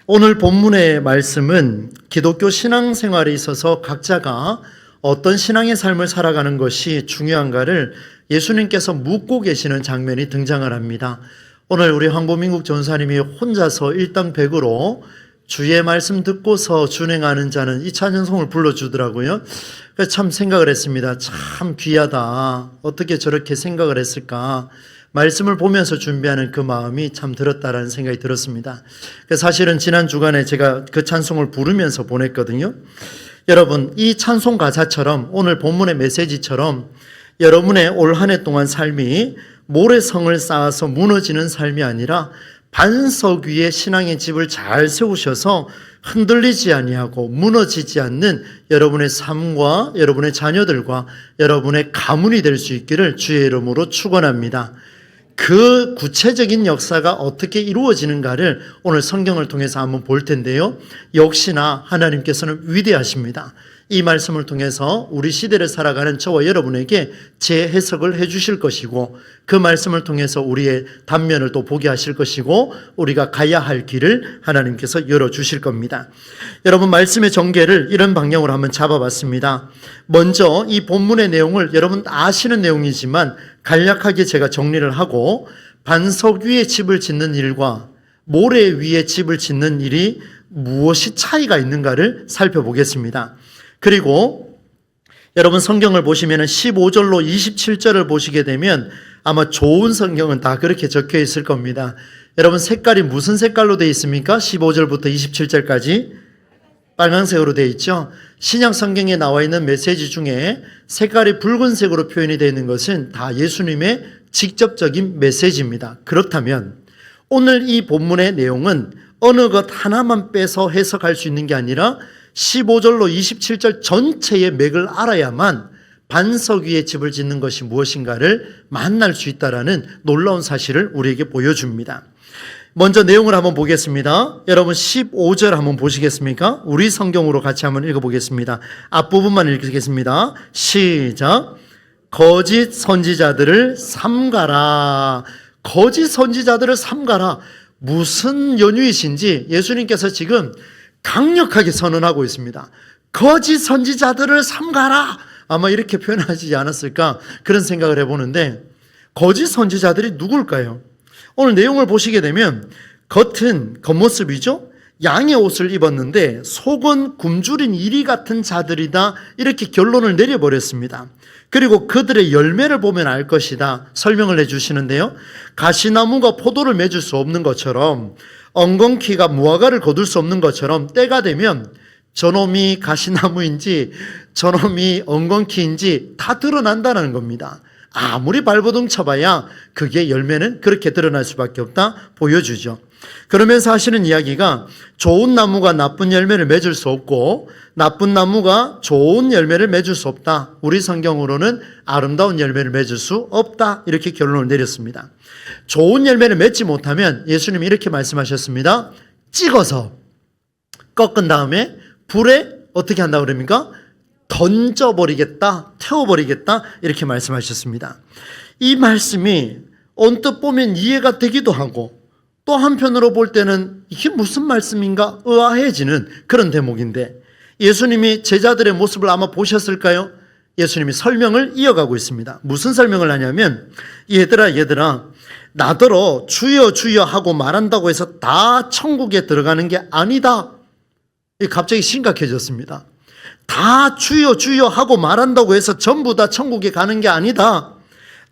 오늘 본문의 말씀은 기독교 신앙생활에 있어서 각자가 어떤 신앙의 삶을 살아가는 것이 중요한가를 예수님께서 묻고 계시는 장면이 등장을 합니다. 오늘 우리 황보민국 전사님이 혼자서 일당백으로 주의 말씀 듣고서 준행하는 자는 이 찬송을 불러주더라고요. 그래서 참 생각을 했습니다. 참 귀하다. 어떻게 저렇게 생각을 했을까. 말씀을 보면서 준비하는 그 마음이 참 들었다라는 생각이 들었습니다. 사실은 지난 주간에 제가 그 찬송을 부르면서 보냈거든요. 여러분, 이 찬송 가사처럼 오늘 본문의 메시지처럼 여러분의 올 한 해 동안 삶이 모래성을 쌓아서 무너지는 삶이 아니라 반석 위에 신앙의 집을 잘 세우셔서 흔들리지 아니하고 무너지지 않는 여러분의 삶과 여러분의 자녀들과 여러분의 가문이 될 수 있기를 주의 이름으로 축원합니다. 그 구체적인 역사가 어떻게 이루어지는가를 오늘 성경을 통해서 한번 볼 텐데요. 역시나 하나님께서는 위대하십니다. 이 말씀을 통해서 우리 시대를 살아가는 저와 여러분에게 재해석을 해 주실 것이고 그 말씀을 통해서 우리의 단면을 또 보게 하실 것이고 우리가 가야 할 길을 하나님께서 열어주실 겁니다. 여러분, 말씀의 전개를 이런 방향으로 한번 잡아봤습니다. 먼저 이 본문의 내용을 여러분 아시는 내용이지만 간략하게 제가 정리를 하고 반석 위에 집을 짓는 일과 모래 위에 집을 짓는 일이 무엇이 차이가 있는가를 살펴보겠습니다. 그리고 여러분 성경을 보시면 15절로 27절을 보시게 되면 아마 좋은 성경은 다 그렇게 적혀 있을 겁니다. 여러분 색깔이 무슨 색깔로 되어 있습니까? 15절부터 27절까지 빨간색으로 되어 있죠. 신약 성경에 나와 있는 메시지 중에 색깔이 붉은색으로 표현이 되어 있는 것은 다 예수님의 직접적인 메시지입니다. 그렇다면 오늘 이 본문의 내용은 어느 것 하나만 빼서 해석할 수 있는 게 아니라 15절로 27절 전체의 맥을 알아야만 반석 위에 집을 짓는 것이 무엇인가를 만날 수 있다라는 놀라운 사실을 우리에게 보여줍니다. 먼저 내용을 한번 보겠습니다. 여러분 15절 한번 보시겠습니까? 우리 성경으로 같이 한번 읽어보겠습니다. 앞부분만 읽겠습니다. 시작. 거짓 선지자들을 삼가라. 거짓 선지자들을 삼가라. 무슨 연유이신지 예수님께서 지금 강력하게 선언하고 있습니다. 거짓 선지자들을 삼가라. 아마 이렇게 표현하지 않았을까 그런 생각을 해보는데 거짓 선지자들이 누굴까요? 오늘 내용을 보시게 되면 겉은 겉모습이죠. 양의 옷을 입었는데 속은 굶주린 이리 같은 자들이다 이렇게 결론을 내려버렸습니다. 그리고 그들의 열매를 보면 알 것이다 설명을 해주시는데요. 가시나무가 포도를 맺을 수 없는 것처럼 엉겅퀴가 무화과를 거둘 수 없는 것처럼 때가 되면 저놈이 가시나무인지 저놈이 엉겅퀴인지 다 드러난다는 겁니다. 아무리 발버둥 쳐봐야 그게 열매는 그렇게 드러날 수밖에 없다 보여주죠. 그러면서 하시는 이야기가 좋은 나무가 나쁜 열매를 맺을 수 없고 나쁜 나무가 좋은 열매를 맺을 수 없다. 우리 성경으로는 아름다운 열매를 맺을 수 없다. 이렇게 결론을 내렸습니다. 좋은 열매를 맺지 못하면 예수님이 이렇게 말씀하셨습니다. 찍어서 꺾은 다음에 불에 어떻게 한다고 그럽니까? 던져버리겠다, 태워버리겠다 이렇게 말씀하셨습니다. 이 말씀이 언뜻 보면 이해가 되기도 하고 또 한편으로 볼 때는 이게 무슨 말씀인가 의아해지는 그런 대목인데 예수님이 제자들의 모습을 아마 보셨을까요? 예수님이 설명을 이어가고 있습니다. 무슨 설명을 하냐면 얘들아 나더러 주여 주여 하고 말한다고 해서 다 천국에 들어가는 게 아니다. 갑자기 심각해졌습니다. 다 주여 주여 하고 말한다고 해서 전부 다 천국에 가는 게 아니다.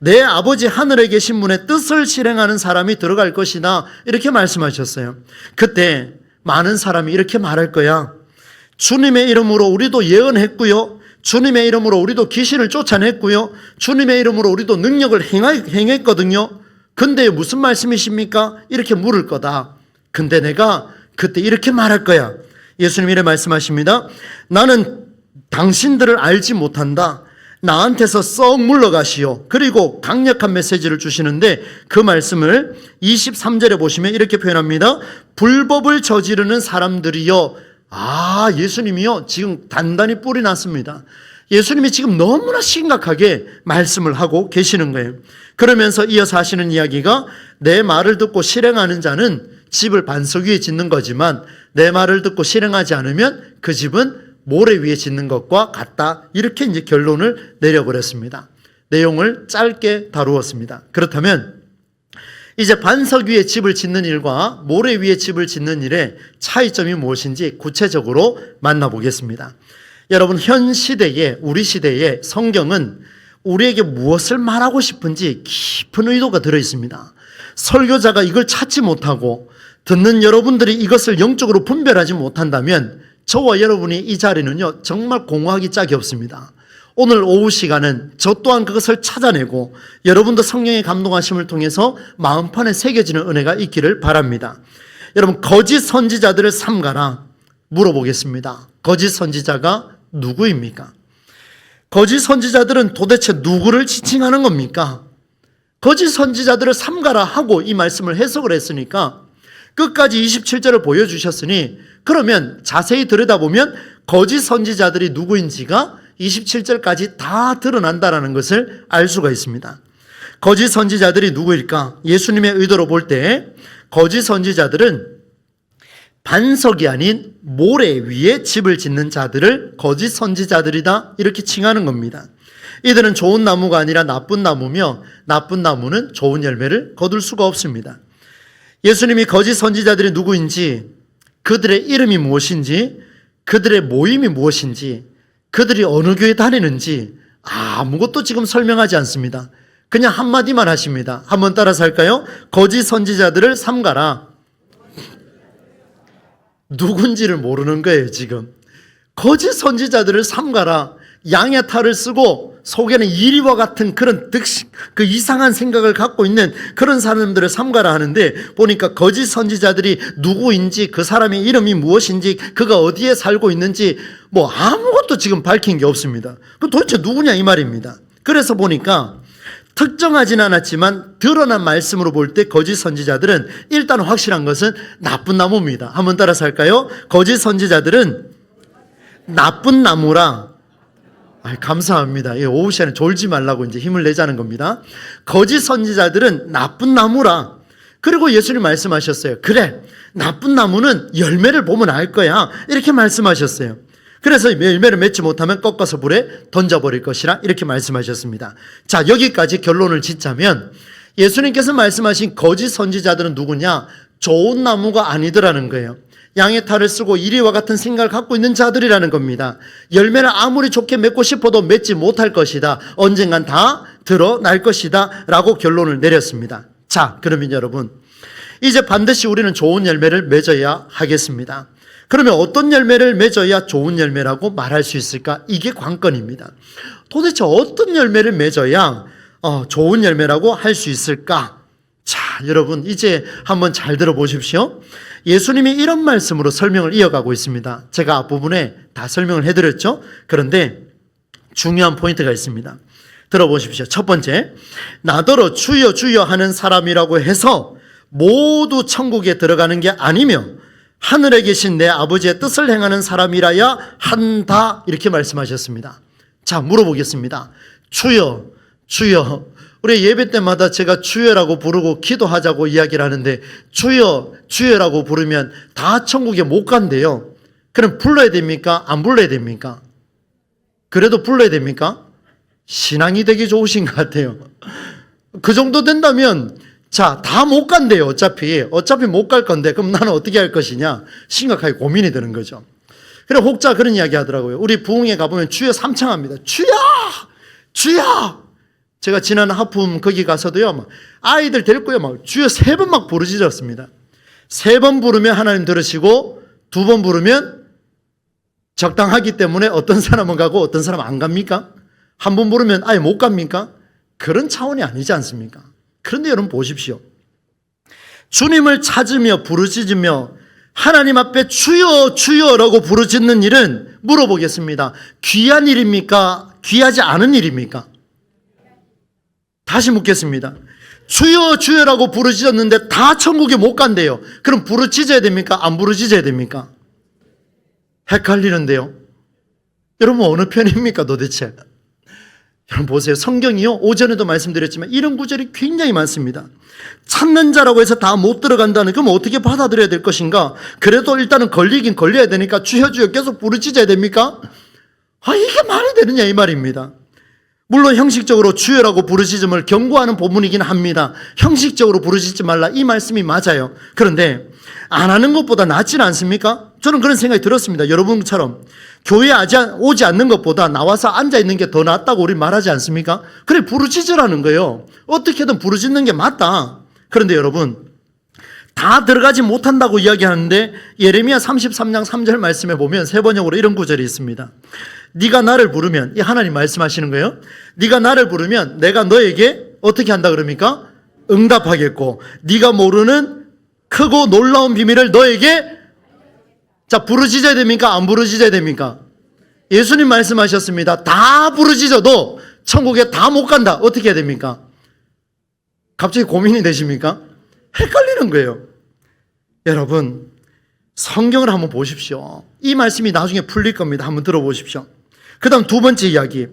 내 아버지 하늘에 계신 분의 뜻을 실행하는 사람이 들어갈 것이다. 이렇게 말씀하셨어요. 그때 많은 사람이 이렇게 말할 거야. 주님의 이름으로 우리도 예언했고요. 주님의 이름으로 우리도 귀신을 쫓아냈고요. 주님의 이름으로 우리도 능력을 행했거든요. 근데 무슨 말씀이십니까? 이렇게 물을 거다. 근데 내가 그때 이렇게 말할 거야. 예수님이 이렇게 말씀하십니다. 나는 당신들을 알지 못한다. 나한테서 썩 물러가시오. 그리고 강력한 메시지를 주시는데 그 말씀을 23절에 보시면 이렇게 표현합니다. 불법을 저지르는 사람들이요. 예수님이요. 지금 단단히 뿔이 났습니다. 예수님이 지금 너무나 심각하게 말씀을 하고 계시는 거예요. 그러면서 이어서 하시는 이야기가 내 말을 듣고 실행하는 자는 집을 반석 위에 짓는 거지만 내 말을 듣고 실행하지 않으면 그 집은 모래 위에 짓는 것과 같다. 이렇게 이제 결론을 내려버렸습니다. 내용을 짧게 다루었습니다. 그렇다면 이제 반석 위에 집을 짓는 일과 모래 위에 집을 짓는 일의 차이점이 무엇인지 구체적으로 만나보겠습니다. 여러분, 현 시대에, 우리 시대에 성경은 우리에게 무엇을 말하고 싶은지 깊은 의도가 들어있습니다. 설교자가 이걸 찾지 못하고 듣는 여러분들이 이것을 영적으로 분별하지 못한다면 저와 여러분이 이 자리는요, 정말 공허하기 짝이 없습니다. 오늘 오후 시간은 저 또한 그것을 찾아내고 여러분도 성령의 감동하심을 통해서 마음판에 새겨지는 은혜가 있기를 바랍니다. 여러분, 거짓 선지자들을 삼가라 물어보겠습니다. 거짓 선지자가 누구입니까? 거짓 선지자들은 도대체 누구를 지칭하는 겁니까? 거짓 선지자들을 삼가라 하고 이 말씀을 해석을 했으니까 끝까지 27절을 보여주셨으니 그러면 자세히 들여다보면 거짓 선지자들이 누구인지가 27절까지 다 드러난다는 것을 알 수가 있습니다. 거짓 선지자들이 누구일까? 예수님의 의도로 볼 때 거짓 선지자들은 반석이 아닌 모래 위에 집을 짓는 자들을 거짓 선지자들이다 이렇게 칭하는 겁니다. 이들은 좋은 나무가 아니라 나쁜 나무며 나쁜 나무는 좋은 열매를 거둘 수가 없습니다. 예수님이 거짓 선지자들이 누구인지, 그들의 이름이 무엇인지, 그들의 모임이 무엇인지, 그들이 어느 교회 다니는지 아무것도 지금 설명하지 않습니다. 그냥 한마디만 하십니다. 한번 따라서 할까요? 거짓 선지자들을 삼가라. 누군지를 모르는 거예요, 지금. 거짓 선지자들을 삼가라. 양의 탈을 쓰고 속에는 이리와 같은 그런 그 이상한 생각을 갖고 있는 그런 사람들을 삼가라 하는데 보니까 거짓 선지자들이 누구인지, 그 사람의 이름이 무엇인지, 그가 어디에 살고 있는지 뭐 아무것도 지금 밝힌 게 없습니다. 그럼 도대체 누구냐 이 말입니다. 그래서 보니까 특정하진 않았지만 드러난 말씀으로 볼 때 거짓 선지자들은 일단 확실한 것은 나쁜 나무입니다. 한번 따라서 할까요? 거짓 선지자들은 나쁜 나무라. 감사합니다. 오후 시간에 졸지 말라고 이제 힘을 내자는 겁니다. 거짓 선지자들은 나쁜 나무라. 그리고 예수님 말씀하셨어요. 그래, 나쁜 나무는 열매를 보면 알 거야. 이렇게 말씀하셨어요. 그래서 열매를 맺지 못하면 꺾어서 불에 던져버릴 것이라 이렇게 말씀하셨습니다. 자, 여기까지 결론을 짓자면 예수님께서 말씀하신 거짓 선지자들은 누구냐? 좋은 나무가 아니더라는 거예요. 양의 탈을 쓰고 이리와 같은 생각을 갖고 있는 자들이라는 겁니다. 열매를 아무리 좋게 맺고 싶어도 맺지 못할 것이다. 언젠간 다 드러날 것이다 라고 결론을 내렸습니다. 자, 그러면 여러분, 이제 반드시 우리는 좋은 열매를 맺어야 하겠습니다. 그러면 어떤 열매를 맺어야 좋은 열매라고 말할 수 있을까? 이게 관건입니다. 도대체 어떤 열매를 맺어야 좋은 열매라고 할 수 있을까? 자, 여러분, 이제 한번 잘 들어보십시오. 예수님이 이런 말씀으로 설명을 이어가고 있습니다. 제가 앞부분에 다 설명을 해드렸죠. 그런데 중요한 포인트가 있습니다. 들어보십시오. 첫 번째, 나더러 주여 주여 하는 사람이라고 해서 모두 천국에 들어가는 게 아니며 하늘에 계신 내 아버지의 뜻을 행하는 사람이라야 한다. 이렇게 말씀하셨습니다. 자, 물어보겠습니다. 주여 주여. 우리 예배 때마다 제가 주여라고 부르고 기도하자고 이야기를 하는데 주여 주여라고 부르면 다 천국에 못 간대요. 그럼 불러야 됩니까? 안 불러야 됩니까? 그래도 불러야 됩니까? 신앙이 되게 좋으신 것 같아요. 그 정도 된다면 자, 다 못 간대요. 어차피 못 갈 건데 그럼 나는 어떻게 할 것이냐 심각하게 고민이 되는 거죠. 그래 혹자 그런 이야기 하더라고요. 우리 부흥회 가보면 주여 삼창합니다. 주여 주여. 제가 지난 하품 거기 가서도요, 막 아이들 데리고요, 막 주여 3번 막 부르짖었습니다. 3번 부르면 하나님 들으시고 2번 부르면 적당하기 때문에 어떤 사람은 가고 어떤 사람은 안 갑니까? 한 번 부르면 아예 못 갑니까? 그런 차원이 아니지 않습니까? 그런데 여러분 보십시오. 주님을 찾으며 부르짖으며 하나님 앞에 주여 주여라고 부르짖는 일은 물어보겠습니다. 귀한 일입니까? 귀하지 않은 일입니까? 다시 묻겠습니다. 주여 주여라고 부르짖었는데 다 천국에 못 간대요. 그럼 부르짖어야 됩니까? 안 부르짖어야 됩니까? 헷갈리는데요. 여러분 어느 편입니까 도대체? 여러분 보세요. 성경이요, 오전에도 말씀드렸지만 이런 구절이 굉장히 많습니다. 찾는 자라고 해서 다 못 들어간다는, 그럼 어떻게 받아들여야 될 것인가? 그래도 일단은 걸리긴 걸려야 되니까 주여 주여 계속 부르짖어야 됩니까? 이게 말이 되느냐 이 말입니다. 물론 형식적으로 주여라고 부르짖음을 경고하는 본문이긴 합니다. 형식적으로 부르짖지 말라, 이 말씀이 맞아요. 그런데 안 하는 것보다 낫지는 않습니까? 저는 그런 생각이 들었습니다. 여러분처럼 교회에 오지 않는 것보다 나와서 앉아있는 게 더 낫다고 우리 말하지 않습니까? 그래, 부르짖으라는 거예요. 어떻게든 부르짖는 게 맞다. 그런데 여러분, 다 들어가지 못한다고 이야기하는데 예레미야 33장 3절 말씀에 보면 세 번역으로 이런 구절이 있습니다. 네가 나를 부르면, 이 하나님 말씀하시는 거예요. 네가 나를 부르면 내가 너에게 어떻게 한다 그럽니까? 응답하겠고 네가 모르는 크고 놀라운 비밀을 너에게, 자, 부르짖어야 됩니까? 안 부르짖어야 됩니까? 예수님 말씀하셨습니다. 다 부르짖어도 천국에 다 못 간다. 어떻게 해야 됩니까? 갑자기 고민이 되십니까? 헷갈리는 거예요. 여러분, 성경을 한번 보십시오. 이 말씀이 나중에 풀릴 겁니다. 한번 들어보십시오. 그 다음 두 번째 이야기.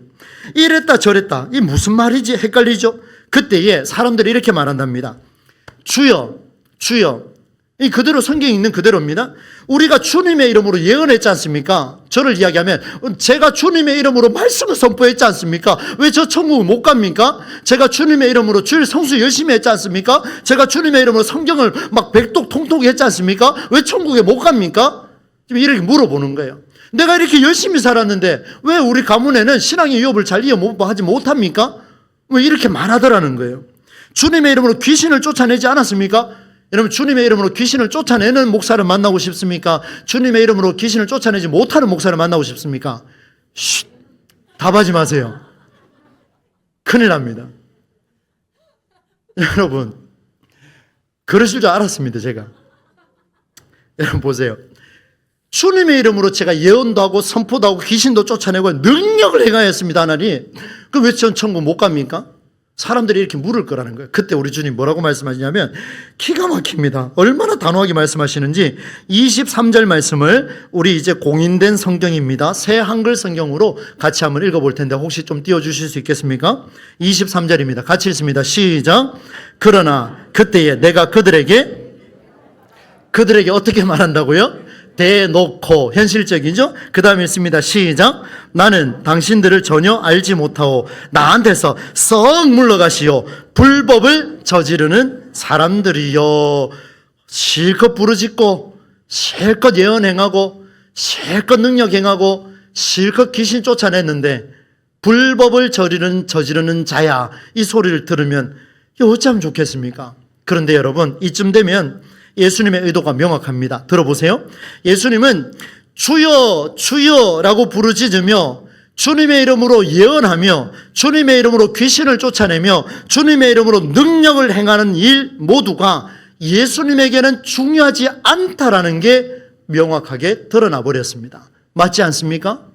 이랬다 저랬다. 이 무슨 말이지? 헷갈리죠? 그때에 사람들이 이렇게 말한답니다. 주여, 주여. 이 그대로 성경에 있는 그대로입니다. 우리가 주님의 이름으로 예언했지 않습니까? 저를 이야기하면 제가 주님의 이름으로 말씀을 선포했지 않습니까? 왜 저 천국을 못 갑니까? 제가 주님의 이름으로 주일 성수 열심히 했지 않습니까? 제가 주님의 이름으로 성경을 막 백독 통독 했지 않습니까? 왜 천국에 못 갑니까? 지금 이렇게 물어보는 거예요. 내가 이렇게 열심히 살았는데 왜 우리 가문에는 신앙의 유업을 잘 이어하지 못합니까? 왜 이렇게 말하더라는 거예요. 주님의 이름으로 귀신을 쫓아내지 않았습니까? 여러분, 주님의 이름으로 귀신을 쫓아내는 목사를 만나고 싶습니까? 주님의 이름으로 귀신을 쫓아내지 못하는 목사를 만나고 싶습니까? 쉿! 답하지 마세요. 큰일 납니다. 여러분, 그러실 줄 알았습니다, 제가. 여러분 보세요. 주님의 이름으로 제가 예언도 하고 선포도 하고 귀신도 쫓아내고 능력을 행하였습니다, 하나님. 그럼 왜 전 천국 못 갑니까? 사람들이 이렇게 물을 거라는 거예요. 그때 우리 주님 뭐라고 말씀하시냐면 기가 막힙니다. 얼마나 단호하게 말씀하시는지 23절 말씀을, 우리 이제 공인된 성경입니다. 새 한글 성경으로 같이 한번 읽어볼 텐데 혹시 좀 띄워주실 수 있겠습니까? 23절입니다. 같이 읽습니다. 시작. 그러나 그때에 내가 그들에게 어떻게 말한다고요? 대놓고, 현실적이죠? 그 다음에 있습니다. 시작. 나는 당신들을 전혀 알지 못하고 나한테서 썩 물러가시오. 불법을 저지르는 사람들이요. 실컷 부르짖고 실컷 예언 행하고 실컷 능력 행하고 실컷 귀신 쫓아냈는데 불법을 저지르는 자야. 이 소리를 들으면 어찌하면 좋겠습니까? 그런데 여러분, 이쯤 되면 예수님의 의도가 명확합니다. 들어보세요. 예수님은 주여 주여라고 부르짖으며 주님의 이름으로 예언하며 주님의 이름으로 귀신을 쫓아내며 주님의 이름으로 능력을 행하는 일 모두가 예수님에게는 중요하지 않다라는 게 명확하게 드러나 버렸습니다. 맞지 않습니까?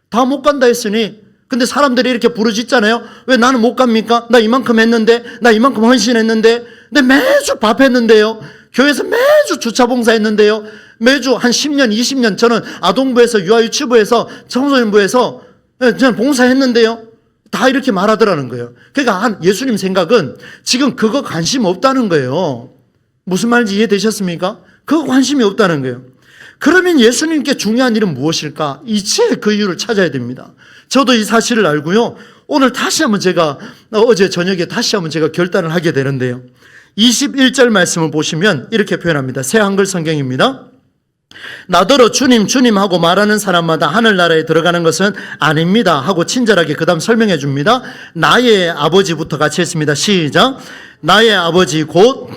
다 못 간다 했으니, 근데 사람들이 이렇게 부르짖잖아요. 왜 나는 못 갑니까? 나 이만큼 했는데, 나 이만큼 헌신했는데, 근데 매주 밥했는데요, 교회에서 매주 주차 봉사했는데요, 매주 한 10년, 20년 저는 아동부에서 유아유치부에서 청소년부에서 저는 봉사했는데요. 다 이렇게 말하더라는 거예요. 그러니까 예수님 생각은 지금 그거 관심 없다는 거예요. 무슨 말인지 이해되셨습니까? 그거 관심이 없다는 거예요. 그러면 예수님께 중요한 일은 무엇일까? 이제 그 이유를 찾아야 됩니다. 저도 이 사실을 알고요, 오늘 다시 한번 제가, 어제 저녁에 다시 한번 제가 결단을 하게 되는데요, 21절 말씀을 보시면 이렇게 표현합니다. 새 한글 성경입니다. 나더러 주님 주님 하고 말하는 사람마다 하늘나라에 들어가는 것은 아닙니다 하고 친절하게 그 다음 설명해 줍니다. 나의 아버지부터 같이 했습니다. 시작. 나의 아버지 곧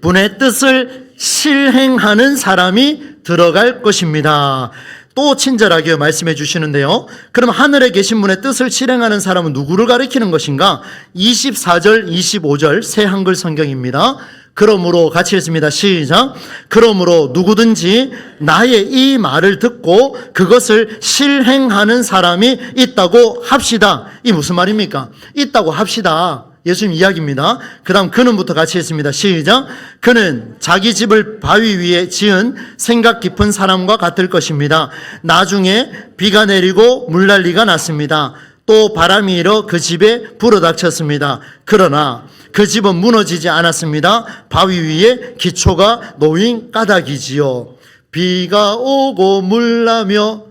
분의 뜻을 실행하는 사람이 들어갈 것입니다. 또 친절하게 말씀해 주시는데요, 그럼 하늘에 계신 분의 뜻을 실행하는 사람은 누구를 가리키는 것인가? 24절 25절 새 한글 성경입니다. 그러므로 같이 했습니다. 시작. 그러므로 누구든지 나의 이 말을 듣고 그것을 실행하는 사람이 있다고 합시다. 이 무슨 말입니까? 있다고 합시다. 예수님 이야기입니다. 그 다음 그는부터 같이 했습니다. 시작. 그는 자기 집을 바위 위에 지은 생각 깊은 사람과 같을 것입니다. 나중에 비가 내리고 물난리가 났습니다. 또 바람이 일어 그 집에 불어닥쳤습니다. 그러나 그 집은 무너지지 않았습니다. 바위 위에 기초가 놓인 까닭이지요. 비가 오고 물나며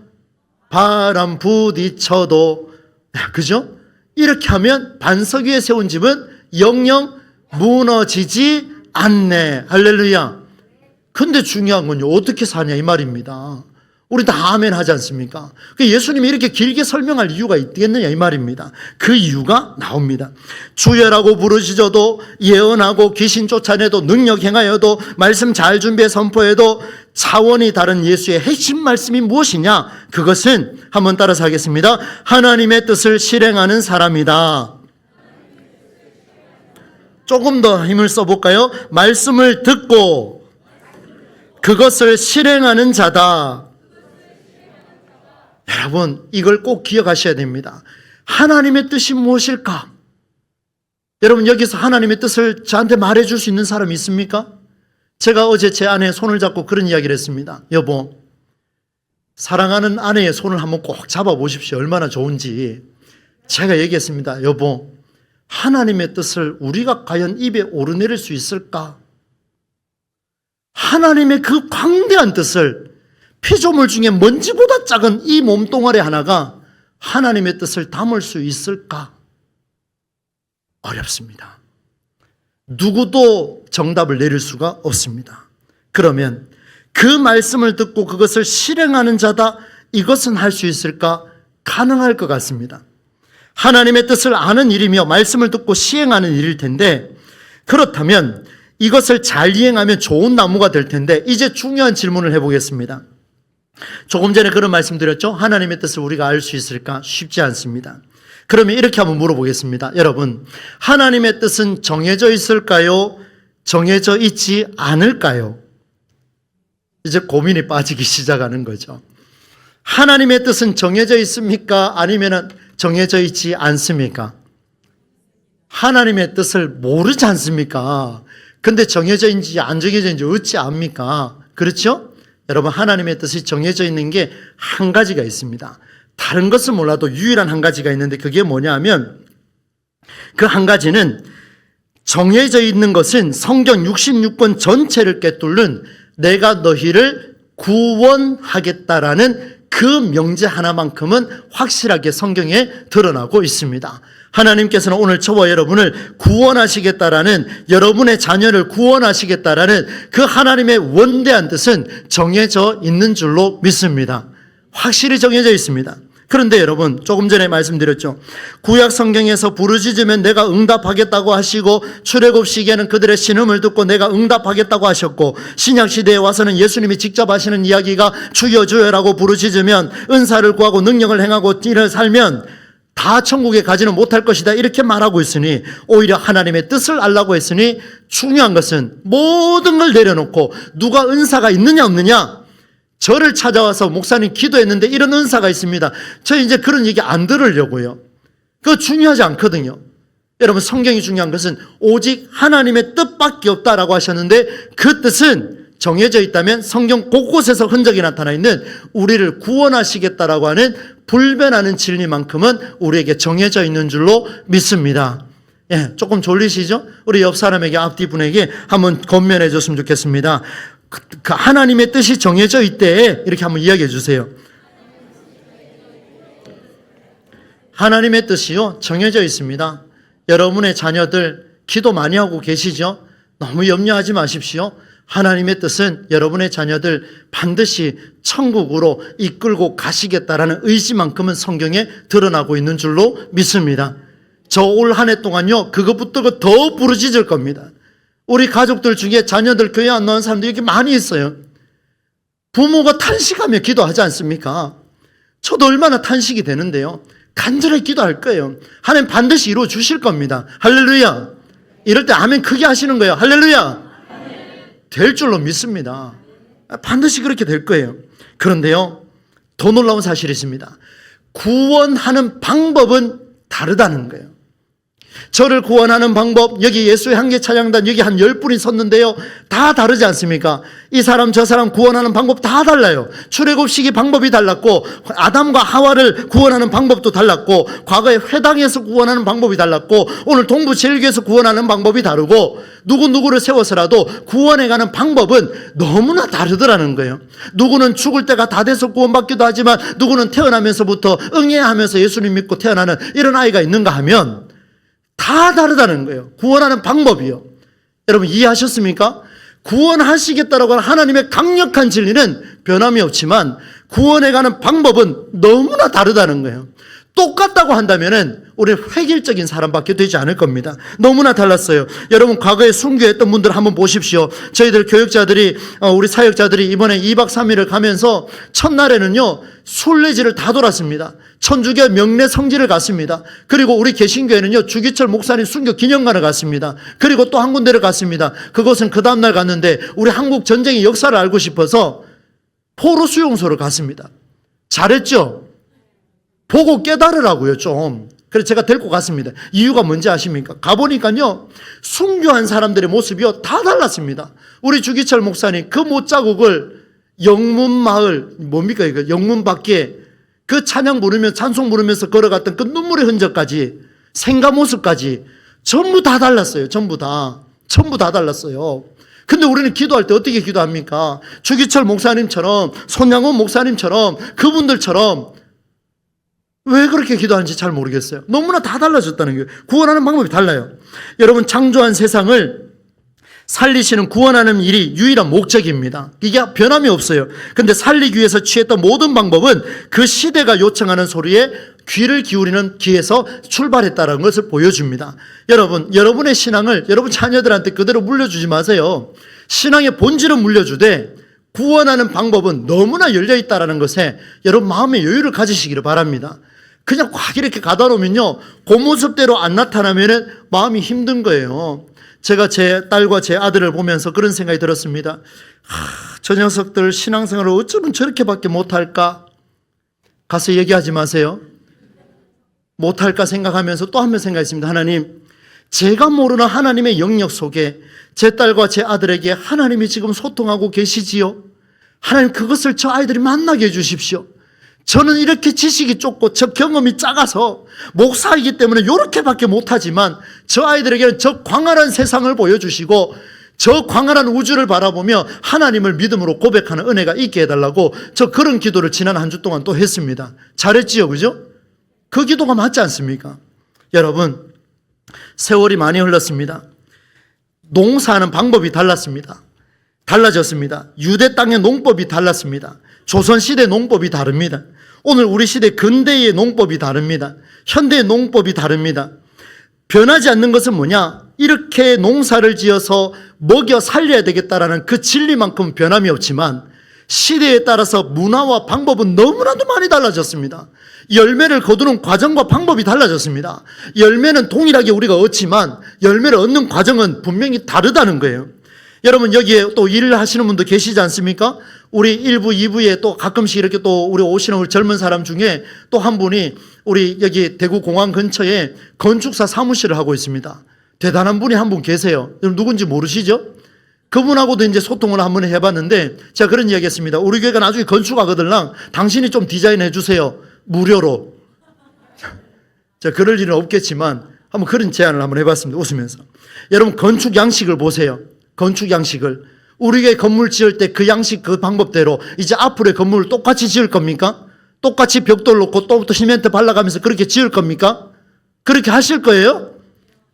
바람 부딪혀도, 그죠? 이렇게 하면 반석 위에 세운 집은 영영 무너지지 않네. 할렐루야. 근데 중요한 건요, 어떻게 사냐 이 말입니다. 우리 다 아멘 하지 않습니까? 예수님이 이렇게 길게 설명할 이유가 있겠느냐 이 말입니다. 그 이유가 나옵니다. 주여라고 부르짖어도, 예언하고 귀신 쫓아내도, 능력 행하여도, 말씀 잘 준비해 선포해도 차원이 다른 예수의 핵심 말씀이 무엇이냐? 그것은 한번 따라서 하겠습니다. 하나님의 뜻을 실행하는 사람이다. 조금 더 힘을 써볼까요? 말씀을 듣고 그것을 실행하는 자다. 여러분, 이걸 꼭 기억하셔야 됩니다. 하나님의 뜻이 무엇일까? 여러분, 여기서 하나님의 뜻을 저한테 말해줄 수 있는 사람이 있습니까? 제가 어제 제 아내의 손을 잡고 그런 이야기를 했습니다. 여보, 사랑하는 아내의 손을 한번 꼭 잡아보십시오. 얼마나 좋은지. 제가 얘기했습니다. 여보, 하나님의 뜻을 우리가 과연 입에 오르내릴 수 있을까? 하나님의 그 광대한 뜻을, 피조물 중에 먼지보다 작은 이 몸뚱아리 하나가 하나님의 뜻을 담을 수 있을까? 어렵습니다. 누구도 정답을 내릴 수가 없습니다. 그러면 그 말씀을 듣고 그것을 실행하는 자다, 이것은 할 수 있을까? 가능할 것 같습니다. 하나님의 뜻을 아는 일이며 말씀을 듣고 시행하는 일일 텐데, 그렇다면 이것을 잘 이행하면 좋은 나무가 될 텐데, 이제 중요한 질문을 해보겠습니다. 조금 전에 그런 말씀 드렸죠? 하나님의 뜻을 우리가 알 수 있을까? 쉽지 않습니다. 그러면 이렇게 한번 물어보겠습니다. 여러분, 하나님의 뜻은 정해져 있을까요? 정해져 있지 않을까요? 이제 고민이 빠지기 시작하는 거죠. 하나님의 뜻은 정해져 있습니까? 아니면 정해져 있지 않습니까? 하나님의 뜻을 모르지 않습니까? 근데 정해져 있는지 안 정해져 있는지 어찌 압니까? 그렇죠? 여러분, 하나님의 뜻이 정해져 있는 게 한 가지가 있습니다. 다른 것은 몰라도 유일한 한 가지가 있는데, 그게 뭐냐 하면, 그 한 가지는 정해져 있는 것은 성경 66권 전체를 꿰뚫는 내가 너희를 구원하겠다라는 그 명제 하나만큼은 확실하게 성경에 드러나고 있습니다. 하나님께서는 오늘 저와 여러분을 구원하시겠다라는, 여러분의 자녀를 구원하시겠다라는 그 하나님의 원대한 뜻은 정해져 있는 줄로 믿습니다. 확실히 정해져 있습니다. 그런데 여러분, 조금 전에 말씀드렸죠. 구약 성경에서 부르짖으면 내가 응답하겠다고 하시고, 출애굽 시기에는 그들의 신음을 듣고 내가 응답하겠다고 하셨고, 신약 시대에 와서는 예수님이 직접 하시는 이야기가 주여 주여라고 부르짖으면, 은사를 구하고 능력을 행하고 일을 살면 다 천국에 가지는 못할 것이다, 이렇게 말하고 있으니, 오히려 하나님의 뜻을 알라고 했으니, 중요한 것은 모든 걸 내려놓고 누가 은사가 있느냐 없느냐, 저를 찾아와서 목사님 기도했는데 이런 은사가 있습니다, 저 이제 그런 얘기 안 들으려고요. 그거 중요하지 않거든요. 여러분, 성경이 중요한 것은 오직 하나님의 뜻밖에 없다라고 하셨는데, 그 뜻은 정해져 있다면 성경 곳곳에서 흔적이 나타나 있는 우리를 구원하시겠다라고 하는 불변하는 진리만큼은 우리에게 정해져 있는 줄로 믿습니다. 예, 조금 졸리시죠? 우리 옆 사람에게, 앞뒤 분에게 한번 권면해 줬으면 좋겠습니다. 그 하나님의 뜻이 정해져 있대, 이렇게 한번 이야기해 주세요. 하나님의 뜻이요, 정해져 있습니다. 여러분의 자녀들 기도 많이 하고 계시죠? 너무 염려하지 마십시오. 하나님의 뜻은 여러분의 자녀들 반드시 천국으로 이끌고 가시겠다라는 의지만큼은 성경에 드러나고 있는 줄로 믿습니다. 저 올 한 해 동안요, 그것부터 더 부르짖을 겁니다. 우리 가족들 중에 자녀들 교회 안 나온 사람들이 이렇게 많이 있어요. 부모가 탄식하며 기도하지 않습니까? 저도 얼마나 탄식이 되는데요. 간절히 기도할 거예요. 하나님 반드시 이루어 주실 겁니다. 할렐루야. 이럴 때 아멘 크게 하시는 거예요. 할렐루야. 될 줄로 믿습니다. 반드시 그렇게 될 거예요. 그런데요, 더 놀라운 사실이 있습니다. 구원하는 방법은 다르다는 거예요. 저를 구원하는 방법, 여기 예수의 한계 찬양단 여기 한 10분이 섰는데요. 다 다르지 않습니까? 이 사람 저 사람 구원하는 방법 다 달라요. 출애굽시기 방법이 달랐고, 아담과 하와를 구원하는 방법도 달랐고, 과거에 회당에서 구원하는 방법이 달랐고, 오늘 동부 제일교회에서 구원하는 방법이 다르고, 누구를 세워서라도 구원해가는 방법은 너무나 다르더라는 거예요. 누구는 죽을 때가 다 돼서 구원받기도 하지만, 누구는 태어나면서부터 응애하면서 예수님 믿고 태어나는 이런 아이가 있는가 하면 다 다르다는 거예요. 구원하는 방법이요. 여러분 이해하셨습니까? 구원하시겠다라고 하는 하나님의 강력한 진리는 변함이 없지만 구원해가는 방법은 너무나 다르다는 거예요. 똑같다고 한다면은 우리 획일적인 사람밖에 되지 않을 겁니다. 너무나 달랐어요. 여러분 과거에 순교했던 분들 한번 보십시오. 저희들 교육자들이 우리 사역자들이 이번에 2박 3일을 가면서 첫날에는요 순례지를 다 돌았습니다. 천주교 명례 성지를 갔습니다. 그리고 우리 개신교회는요 주기철 목사님 순교 기념관을 갔습니다. 그리고 또 한 군데를 갔습니다. 그것은 그 다음날 갔는데 우리 한국 전쟁의 역사를 알고 싶어서 포로 수용소를 갔습니다. 잘했죠? 보고 깨달으라고요 좀. 그래서 제가 데리고 갔습니다. 이유가 뭔지 아십니까? 가보니까요 순교한 사람들의 모습이요 다 달랐습니다. 우리 주기철 목사님 그 못자국을 영문마을 뭡니까 이거 영문 밖에 그 찬양 부르면 찬송 부르면서 걸어갔던 그 눈물의 흔적까지 생각 모습까지 전부 다 달랐어요. 전부 다 달랐어요. 근데 우리는 기도할 때 어떻게 기도합니까? 주기철 목사님처럼 손양원 목사님처럼 그분들처럼 왜 그렇게 기도하는지 잘 모르겠어요. 너무나 다 달라졌다는 거예요. 구원하는 방법이 달라요. 여러분 창조한 세상을 살리시는 구원하는 일이 유일한 목적입니다. 이게 변함이 없어요. 근데 살리기 위해서 취했던 모든 방법은 그 시대가 요청하는 소리에 귀를 기울이는 기에서 출발했다는 것을 보여줍니다. 여러분의 신앙을 여러분 자녀들한테 그대로 물려주지 마세요. 신앙의 본질은 물려주되 구원하는 방법은 너무나 열려있다는 것에 여러분 마음의 여유를 가지시기를 바랍니다. 그냥 확 이렇게 가다 놓으면요 그 모습대로 안 나타나면 마음이 힘든 거예요. 제가 제 딸과 제 아들을 보면서 그런 생각이 들었습니다. 저 녀석들 신앙생활을 어쩌면 저렇게밖에 못할까? 가서 얘기하지 마세요. 못할까 생각하면서 또 한 번 생각했습니다. 하나님, 제가 모르는 하나님의 영역 속에 제 딸과 제 아들에게 하나님이 지금 소통하고 계시지요? 하나님 그것을 저 아이들이 만나게 해주십시오. 저는 이렇게 지식이 좁고 저 경험이 작아서 목사이기 때문에 이렇게밖에 못하지만 저 아이들에게는 저 광활한 세상을 보여주시고 저 광활한 우주를 바라보며 하나님을 믿음으로 고백하는 은혜가 있게 해달라고 저 그런 기도를 지난 한 주 동안 또 했습니다. 잘했지요, 그죠? 그 기도가 맞지 않습니까? 여러분, 세월이 많이 흘렀습니다. 농사하는 방법이 달라졌습니다. 유대 땅의 농법이 달랐습니다. 조선시대 농법이 다릅니다. 오늘 우리 시대 근대의 농법이 다릅니다. 현대의 농법이 다릅니다. 변하지 않는 것은 뭐냐? 이렇게 농사를 지어서 먹여 살려야 되겠다라는 그 진리만큼 변함이 없지만 시대에 따라서 문화와 방법은 너무나도 많이 달라졌습니다. 열매를 거두는 과정과 방법이 달라졌습니다. 열매는 동일하게 우리가 얻지만 열매를 얻는 과정은 분명히 다르다는 거예요. 여러분 여기에 또 일을 하시는 분도 계시지 않습니까? 우리 1부, 2부에 또 가끔씩 이렇게 또 우리 오시는 우리 젊은 사람 중에 또 한 분이 우리 여기 대구공항 근처에 건축사 사무실을 하고 있습니다. 대단한 분이 한 분 계세요. 여러분 누군지 모르시죠? 그분하고도 이제 소통을 한번 해봤는데 제가 그런 이야기 했습니다. 우리 교회가 나중에 건축하거들랑 당신이 좀 디자인해 주세요. 무료로. 자, 그럴 일은 없겠지만 한번 그런 제안을 한번 해봤습니다. 웃으면서. 여러분 건축 양식을 보세요. 건축 양식을. 우리 교회 건물 지을 때 그 양식 그 방법대로 이제 앞으로의 건물을 똑같이 지을 겁니까? 똑같이 벽돌 놓고 또 시멘트 발라가면서 그렇게 지을 겁니까? 그렇게 하실 거예요?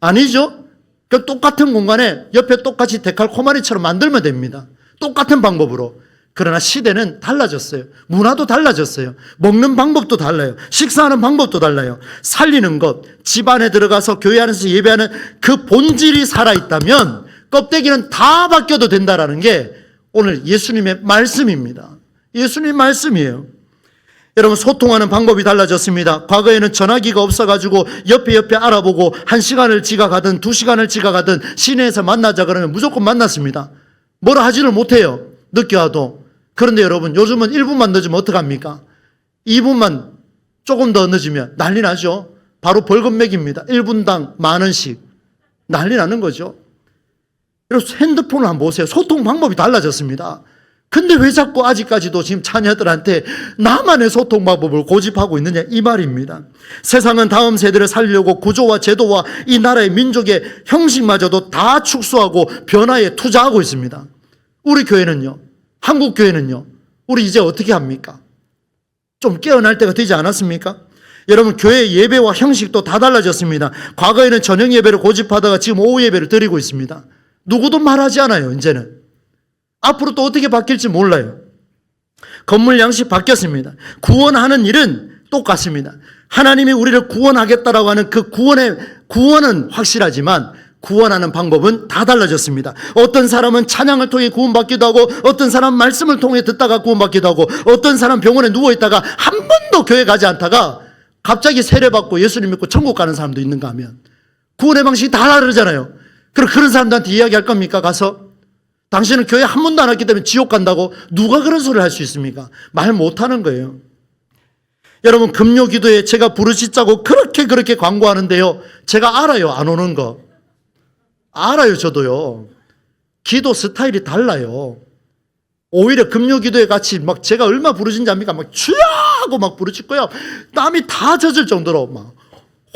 아니죠? 그 똑같은 공간에 옆에 똑같이 데칼코마니처럼 만들면 됩니다. 똑같은 방법으로. 그러나 시대는 달라졌어요. 문화도 달라졌어요. 먹는 방법도 달라요. 식사하는 방법도 달라요. 살리는 것, 집 안에 들어가서 교회 안에서 예배하는 그 본질이 살아있다면 껍데기는 다 바뀌어도 된다라는 게 오늘 예수님의 말씀입니다. 예수님의 말씀이에요. 여러분 소통하는 방법이 달라졌습니다. 과거에는 전화기가 없어가지고 옆에 알아보고 1시간을 지각하든 2시간을 지각하든 시내에서 만나자 그러면 무조건 만났습니다. 뭐라 하지를 못해요. 늦게 와도. 그런데 여러분 요즘은 1분만 늦으면 어떡합니까? 2분만 조금 더 늦으면 난리 나죠. 바로 벌금 매깁니다. 1분당 10,000원씩. 난리 나는 거죠. 그래서 핸드폰을 한번 보세요. 소통 방법이 달라졌습니다. 근데 왜 자꾸 아직까지도 지금 자녀들한테 나만의 소통 방법을 고집하고 있느냐 이 말입니다. 세상은 다음 세대를 살리려고 구조와 제도와 이 나라의 민족의 형식마저도 다 축소하고 변화에 투자하고 있습니다. 우리 교회는요, 한국 교회는요, 우리 이제 어떻게 합니까? 좀 깨어날 때가 되지 않았습니까? 여러분, 교회 예배와 형식도 다 달라졌습니다. 과거에는 저녁 예배를 고집하다가 지금 오후 예배를 드리고 있습니다. 누구도 말하지 않아요. 이제는 앞으로 또 어떻게 바뀔지 몰라요. 건물 양식 바뀌었습니다. 구원하는 일은 똑같습니다. 하나님이 우리를 구원하겠다라고 하는 그 구원은 확실하지만 구원하는 방법은 다 달라졌습니다. 어떤 사람은 찬양을 통해 구원받기도 하고, 어떤 사람은 말씀을 통해 듣다가 구원받기도 하고, 어떤 사람은 병원에 누워있다가 한 번도 교회 가지 않다가 갑자기 세례받고 예수님 믿고 천국 가는 사람도 있는가 하면 구원의 방식이 다 다르잖아요. 그럼 그런 사람들한테 이야기할 겁니까? 가서 당신은 교회 한 번도 안 왔기 때문에 지옥 간다고? 누가 그런 소리를 할 수 있습니까? 말 못하는 거예요. 여러분, 금요 기도에 제가 부르짖자고 그렇게 광고하는데요, 제가 알아요. 안 오는 거 알아요. 저도요. 기도 스타일이 달라요. 오히려 금요 기도에 같이 막 제가 얼마 부르짖는지 압니까? 막 주여 하고 막 부르짖고요, 땀이 다 젖을 정도로 막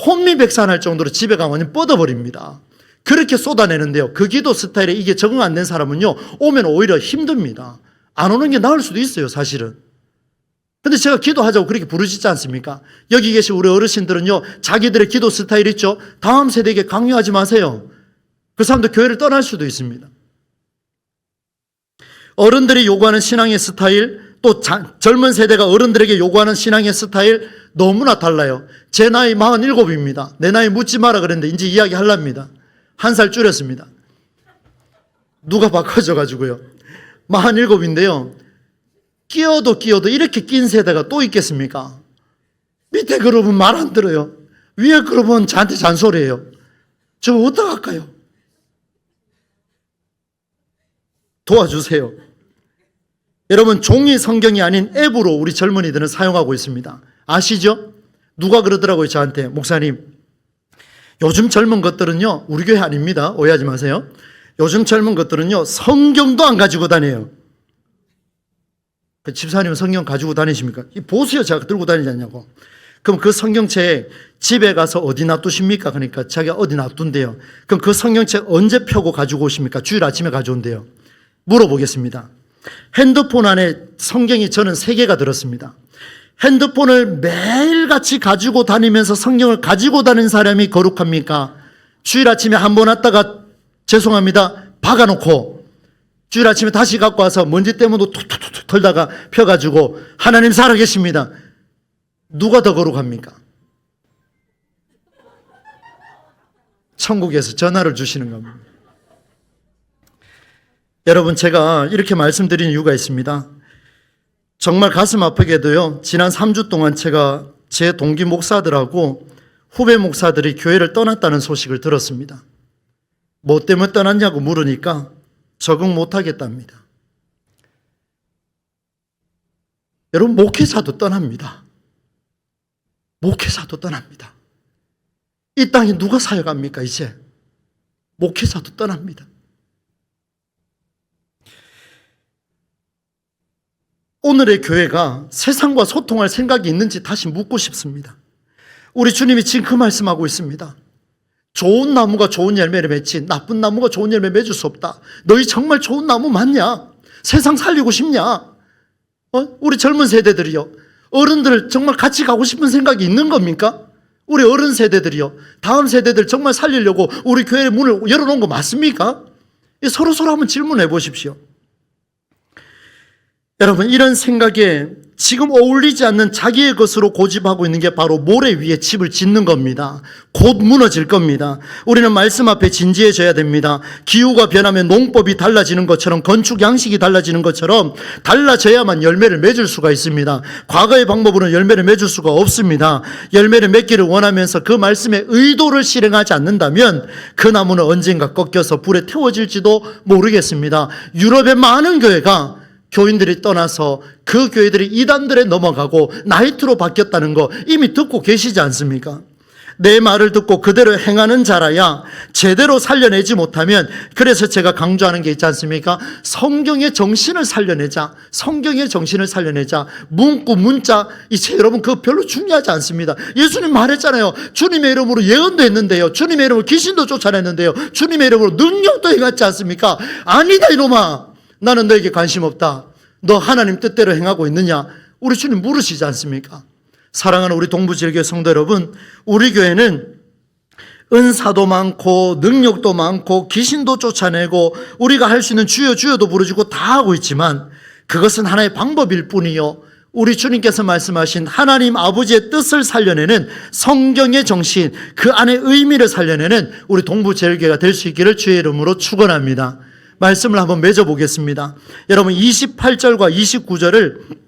혼미백산할 정도로 집에 가면 완전 뻗어버립니다. 그렇게 쏟아내는데요, 그 기도 스타일에 이게 적응 안 된 사람은요, 오면 오히려 힘듭니다. 안 오는 게 나을 수도 있어요, 사실은. 근데 제가 기도하자고 그렇게 부르짖지 않습니까? 여기 계신 우리 어르신들은요, 자기들의 기도 스타일 있죠? 다음 세대에게 강요하지 마세요. 그 사람도 교회를 떠날 수도 있습니다. 어른들이 요구하는 신앙의 스타일, 또 젊은 세대가 어른들에게 요구하는 신앙의 스타일 너무나 달라요. 제 나이 47입니다. 내 나이 묻지 마라 그랬는데 이제 이야기 하랍니다. 1살 줄였습니다. 누가 바꿔줘가지고요. 47인데요. 끼어도 이렇게 낀 세대가 또 있겠습니까? 밑에 그룹은 말 안 들어요. 위에 그룹은 저한테 잔소리해요. 저 어떡할까요? 도와주세요. 여러분, 종이 성경이 아닌 앱으로 우리 젊은이들은 사용하고 있습니다. 아시죠? 누가 그러더라고요, 저한테. 목사님, 요즘 젊은 것들은요, 우리 교회 아닙니다. 오해하지 마세요. 요즘 젊은 것들은요, 성경도 안 가지고 다녀요. 그 집사님은 성경 가지고 다니십니까? 보세요, 제가 들고 다니지 않냐고. 그럼 그 성경책 집에 가서 어디 놔두십니까? 그러니까 자기가 어디 놔둔대요. 그럼 그 성경책 언제 펴고 가지고 오십니까? 주일 아침에 가져온대요. 물어보겠습니다. 핸드폰 안에 성경이 저는 3개가 들었습니다. 핸드폰을 매일같이 가지고 다니면서 성경을 가지고 다니는 사람이 거룩합니까? 주일 아침에 한 번 왔다가 죄송합니다 박아놓고 주일 아침에 다시 갖고 와서 먼지 때문에 툭툭툭 털다가 펴가지고 하나님 살아계십니다. 누가 더 거룩합니까? 천국에서 전화를 주시는 겁니다. 여러분, 제가 이렇게 말씀드리는 이유가 있습니다. 정말 가슴 아프게도요, 지난 3주 동안 제가 제 동기 목사들하고 후배 목사들이 교회를 떠났다는 소식을 들었습니다. 뭐 때문에 떠났냐고 물으니까 적응 못하겠답니다. 여러분, 목회자도 떠납니다. 목회자도 떠납니다. 이 땅에 누가 사역합니까? 이제 목회자도 떠납니다. 오늘의 교회가 세상과 소통할 생각이 있는지 다시 묻고 싶습니다. 우리 주님이 지금 그 말씀하고 있습니다. 좋은 나무가 좋은 열매를 맺지 나쁜 나무가 좋은 열매 맺을 수 없다. 너희 정말 좋은 나무 맞냐? 세상 살리고 싶냐? 우리 젊은 세대들이요, 어른들 정말 같이 가고 싶은 생각이 있는 겁니까? 우리 어른 세대들이요, 다음 세대들 정말 살리려고 우리 교회 문을 열어놓은 거 맞습니까? 서로 한번 질문해 보십시오. 여러분, 이런 생각에 지금 어울리지 않는 자기의 것으로 고집하고 있는 게 바로 모래 위에 집을 짓는 겁니다. 곧 무너질 겁니다. 우리는 말씀 앞에 진지해져야 됩니다. 기후가 변하면 농법이 달라지는 것처럼, 건축 양식이 달라지는 것처럼 달라져야만 열매를 맺을 수가 있습니다. 과거의 방법으로는 열매를 맺을 수가 없습니다. 열매를 맺기를 원하면서 그 말씀의 의도를 실행하지 않는다면 그 나무는 언젠가 꺾여서 불에 태워질지도 모르겠습니다. 유럽의 많은 교회가 교인들이 떠나서 그 교회들이 이단들에 넘어가고 나이트로 바뀌었다는 거 이미 듣고 계시지 않습니까? 내 말을 듣고 그대로 행하는 자라야 제대로 살려내지 못하면, 그래서 제가 강조하는 게 있지 않습니까? 성경의 정신을 살려내자. 성경의 정신을 살려내자. 문구, 문자, 이제 여러분 그거 별로 중요하지 않습니다. 예수님 말했잖아요. 주님의 이름으로 예언도 했는데요. 주님의 이름으로 귀신도 쫓아냈는데요. 주님의 이름으로 능력도 행했지 않습니까? 아니다 이놈아, 나는 너에게 관심 없다. 너 하나님 뜻대로 행하고 있느냐? 우리 주님 물으시지 않습니까? 사랑하는 우리 동부지역의 성도 여러분, 우리 교회는 은사도 많고 능력도 많고 귀신도 쫓아내고 우리가 할 수 있는 주여 주여도 부르짖고 다 하고 있지만, 그것은 하나의 방법일 뿐이요, 우리 주님께서 말씀하신 하나님 아버지의 뜻을 살려내는 성경의 정신, 그 안의 의미를 살려내는 우리 동부제일교회가 될 수 있기를 주의 이름으로 축원합니다. 말씀을 한번 맺어보겠습니다. 여러분 28절과 29절을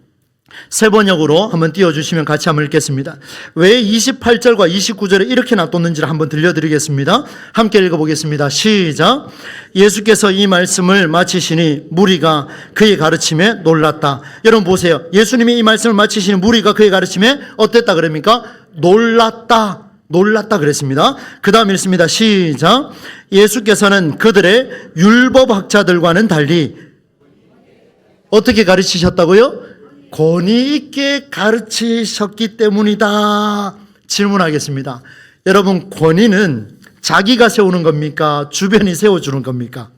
세 번역으로 한번 띄워주시면 같이 한번 읽겠습니다. 왜 28절과 29절에 이렇게 놔뒀는지를 한번 들려드리겠습니다. 함께 읽어보겠습니다. 시작. 예수께서 이 말씀을 마치시니 무리가 그의 가르침에 놀랐다. 여러분 보세요. 예수님이 이 말씀을 마치시니 무리가 그의 가르침에 어땠다 그럽니까? 놀랐다. 놀랐다 그랬습니다. 그 다음 읽습니다. 시작. 예수께서는 그들의 율법학자들과는 달리 어떻게 가르치셨다고요? 권위 있게 가르치셨기 때문이다. 질문하겠습니다. 여러분, 권위는 자기가 세우는 겁니까? 주변이 세워주는 겁니까?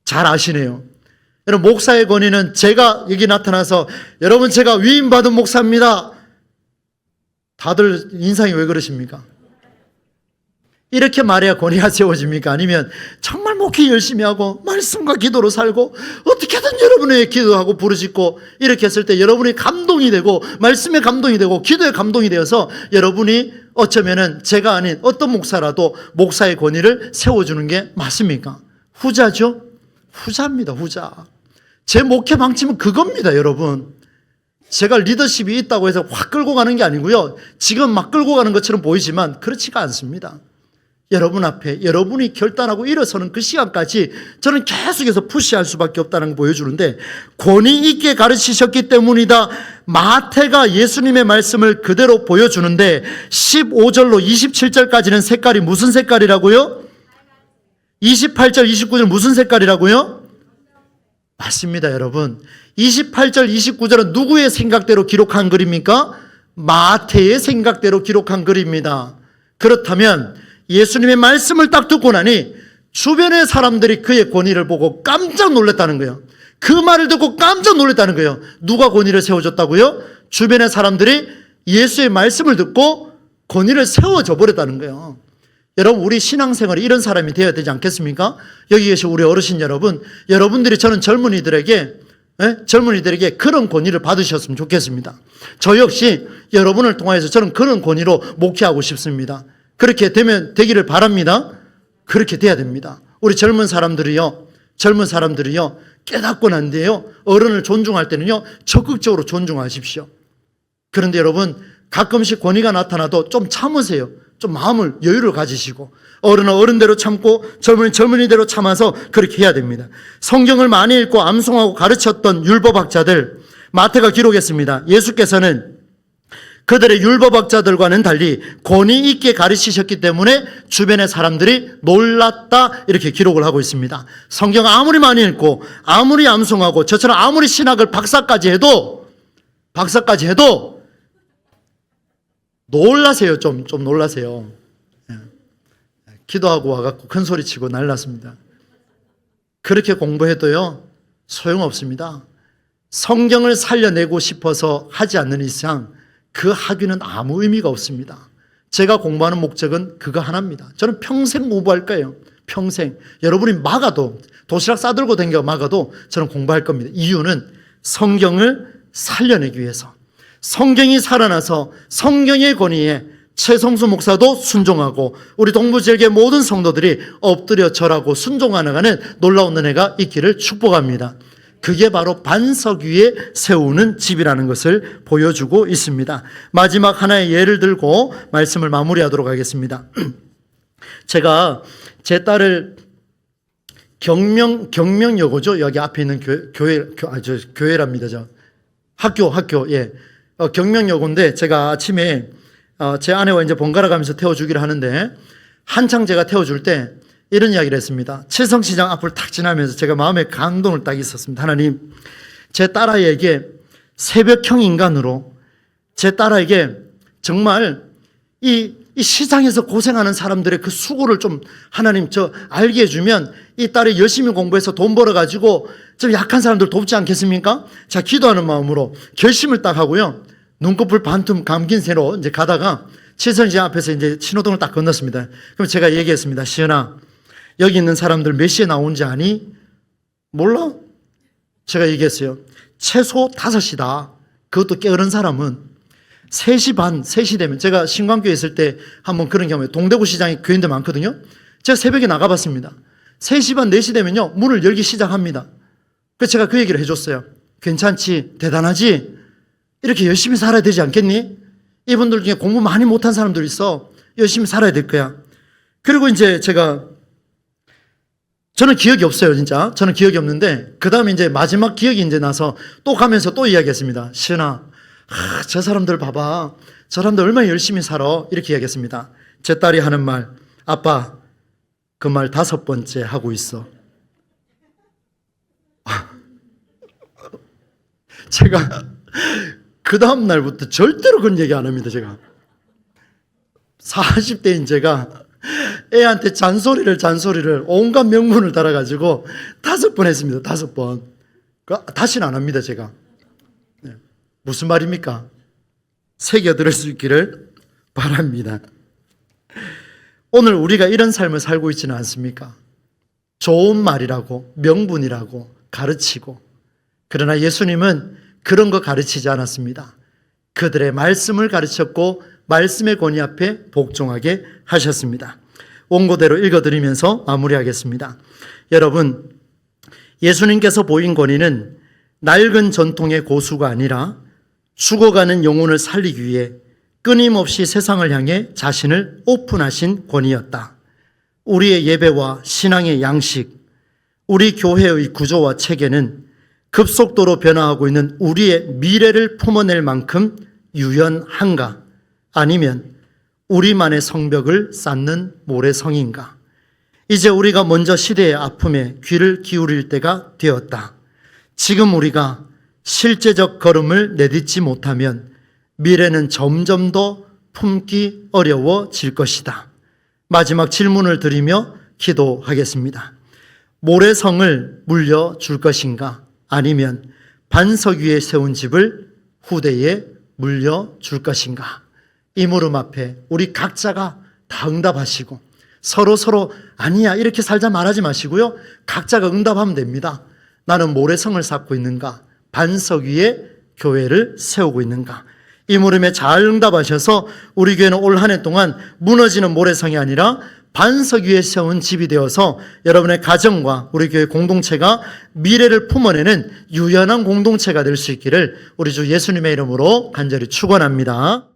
잘 아시네요. 여러분, 목사의 권위는 제가 여기 나타나서 여러분 제가 위임받은 목사입니다. 다들 인상이 왜 그러십니까? 이렇게 말해야 권위가 세워집니까? 아니면 정말 목회 열심히 하고 말씀과 기도로 살고 어떻게든 여러분의 기도하고 부르짖고 이렇게 했을 때 여러분이 감동이 되고 말씀에 감동이 되고 기도에 감동이 되어서 여러분이 어쩌면은 제가 아닌 어떤 목사라도 목사의 권위를 세워주는 게 맞습니까? 후자죠? 후자입니다. 후자. 제 목회 방침은 그겁니다. 여러분, 제가 리더십이 있다고 해서 확 끌고 가는 게 아니고요, 지금 막 끌고 가는 것처럼 보이지만 그렇지가 않습니다. 여러분 앞에 여러분이 결단하고 일어서는 그 시간까지 저는 계속해서 푸시할 수밖에 없다는 걸 보여주는데, 권위 있게 가르치셨기 때문이다. 마태가 예수님의 말씀을 그대로 보여주는데 15절로 27절까지는 색깔이 무슨 색깔이라고요? 28절 29절 무슨 색깔이라고요? 맞습니다. 여러분, 28절 29절은 누구의 생각대로 기록한 글입니까? 마태의 생각대로 기록한 글입니다. 그렇다면 예수님의 말씀을 딱 듣고 나니 주변의 사람들이 그의 권위를 보고 깜짝 놀랐다는 거예요. 그 말을 듣고 깜짝 놀랐다는 거예요. 누가 권위를 세워줬다고요? 주변의 사람들이 예수의 말씀을 듣고 권위를 세워줘 버렸다는 거예요. 여러분, 우리 신앙생활이 이런 사람이 되어야 되지 않겠습니까? 여기 계신 우리 어르신 여러분, 여러분들이 저는 젊은이들에게 그런 권위를 받으셨으면 좋겠습니다. 저 역시 여러분을 통해서 저는 그런 권위로 목회하고 싶습니다. 그렇게 되기를 바랍니다. 그렇게 돼야 됩니다. 우리 젊은 사람들이요 깨닫고 난 뒤에요, 어른을 존중할 때는요 적극적으로 존중하십시오. 그런데 여러분, 가끔씩 권위가 나타나도 좀 참으세요. 좀 마음을 여유를 가지시고, 어른은 어른대로 참고 젊은이대로 참아서 그렇게 해야 됩니다. 성경을 많이 읽고 암송하고 가르쳤던 율법학자들, 마태가 기록했습니다. 예수께서는 그들의 율법학자들과는 달리 권위 있게 가르치셨기 때문에 주변의 사람들이 놀랐다, 이렇게 기록을 하고 있습니다. 성경 아무리 많이 읽고 아무리 암송하고 저처럼 아무리 신학을 박사까지 해도 놀라세요. 좀 놀라세요. 기도하고 와갖고 큰 소리 치고 난랐습니다. 그렇게 공부해도요 소용없습니다. 성경을 살려내고 싶어서 하지 않는 이상 그 학위는 아무 의미가 없습니다. 제가 공부하는 목적은 그거 하나입니다. 저는 평생 공부할 거예요. 평생. 여러분이 막아도, 도시락 싸들고 댕겨 막아도 저는 공부할 겁니다. 이유는 성경을 살려내기 위해서. 성경이 살아나서 성경의 권위에 최성수 목사도 순종하고 우리 동부지역의 모든 성도들이 엎드려 절하고 순종하는 놀라운 은혜가 있기를 축복합니다. 그게 바로 반석 위에 세우는 집이라는 것을 보여주고 있습니다. 마지막 하나의 예를 들고 말씀을 마무리하도록 하겠습니다. 제가 제 딸을 경명여고죠. 여기 앞에 있는 교회랍니다. 학교, 예. 경명여고인데 제가 아침에 제 아내와 이제 번갈아 가면서 태워주기를 하는데, 한창 제가 태워줄 때 이런 이야기를 했습니다. 칠성시장 앞을 탁 지나면서 제가 마음에 감동을 딱 있었습니다. 하나님, 제 딸아이에게 새벽형 인간으로, 제 딸아이에게 정말 이 시장에서 고생하는 사람들의 그 수고를 좀 하나님 알게 해주면 이 딸이 열심히 공부해서 돈 벌어가지고 좀 약한 사람들 돕지 않겠습니까? 자, 기도하는 마음으로 결심을 딱 하고요. 눈꺼풀 반틈 감긴 새로 이제 가다가 칠성시장 앞에서 이제 신호등을 딱 건넜습니다. 그럼 제가 얘기했습니다. 시연아, 여기 있는 사람들 몇 시에 나오는지 아니? 몰라? 제가 얘기했어요. 최소 5시다. 그것도 게으른 사람은 3시 반, 3시 되면, 제가 신광교회 있을 때 한번 그런 경우에 동대구 시장에 교인들 많거든요. 제가 새벽에 나가봤습니다. 3시 반, 4시 되면요, 문을 열기 시작합니다. 그래서 제가 그 얘기를 해줬어요. 괜찮지? 대단하지? 이렇게 열심히 살아야 되지 않겠니? 이분들 중에 공부 많이 못한 사람들 있어. 열심히 살아야 될 거야. 그리고 이제 저는 기억이 없어요, 진짜. 저는 기억이 없는데, 그 다음에 이제 마지막 기억이 이제 나서 또 가면서 또 이야기했습니다. 시은아, 저 사람들 봐봐. 저 사람들 얼마나 열심히 살아. 이렇게 이야기했습니다. 제 딸이 하는 말, 아빠, 그 말 5번째 하고 있어. 제가 그 다음 날부터 절대로 그런 얘기 안 합니다, 제가. 40대인 제가 애한테 잔소리를 온갖 명분을 달아가지고 5번 했습니다. 5번. 다시는 안 합니다, 제가. 네. 무슨 말입니까? 새겨들을 수 있기를 바랍니다. 오늘 우리가 이런 삶을 살고 있지는 않습니까? 좋은 말이라고, 명분이라고 가르치고, 그러나 예수님은 그런 거 가르치지 않았습니다. 그들의 말씀을 가르쳤고 말씀의 권위 앞에 복종하게 하셨습니다. 원고대로 읽어드리면서 마무리하겠습니다. 여러분, 예수님께서 보인 권위는 낡은 전통의 고수가 아니라 죽어가는 영혼을 살리기 위해 끊임없이 세상을 향해 자신을 오픈하신 권위였다. 우리의 예배와 신앙의 양식, 우리 교회의 구조와 체계는 급속도로 변화하고 있는 우리의 미래를 품어낼 만큼 유연한가? 아니면 우리만의 성벽을 쌓는 모래성인가? 이제 우리가 먼저 시대의 아픔에 귀를 기울일 때가 되었다. 지금 우리가 실제적 걸음을 내딛지 못하면 미래는 점점 더 품기 어려워질 것이다. 마지막 질문을 드리며 기도하겠습니다. 모래성을 물려줄 것인가? 아니면 반석 위에 세운 집을 후대에 물려줄 것인가? 이 물음 앞에 우리 각자가 다 응답하시고 서로 아니야 이렇게 살자 말하지 마시고요. 각자가 응답하면 됩니다. 나는 모래성을 쌓고 있는가? 반석 위에 교회를 세우고 있는가? 이 물음에 잘 응답하셔서 우리 교회는 올 한 해 동안 무너지는 모래성이 아니라 반석 위에 세운 집이 되어서 여러분의 가정과 우리 교회 공동체가 미래를 품어내는 유연한 공동체가 될 수 있기를 우리 주 예수님의 이름으로 간절히 축원합니다.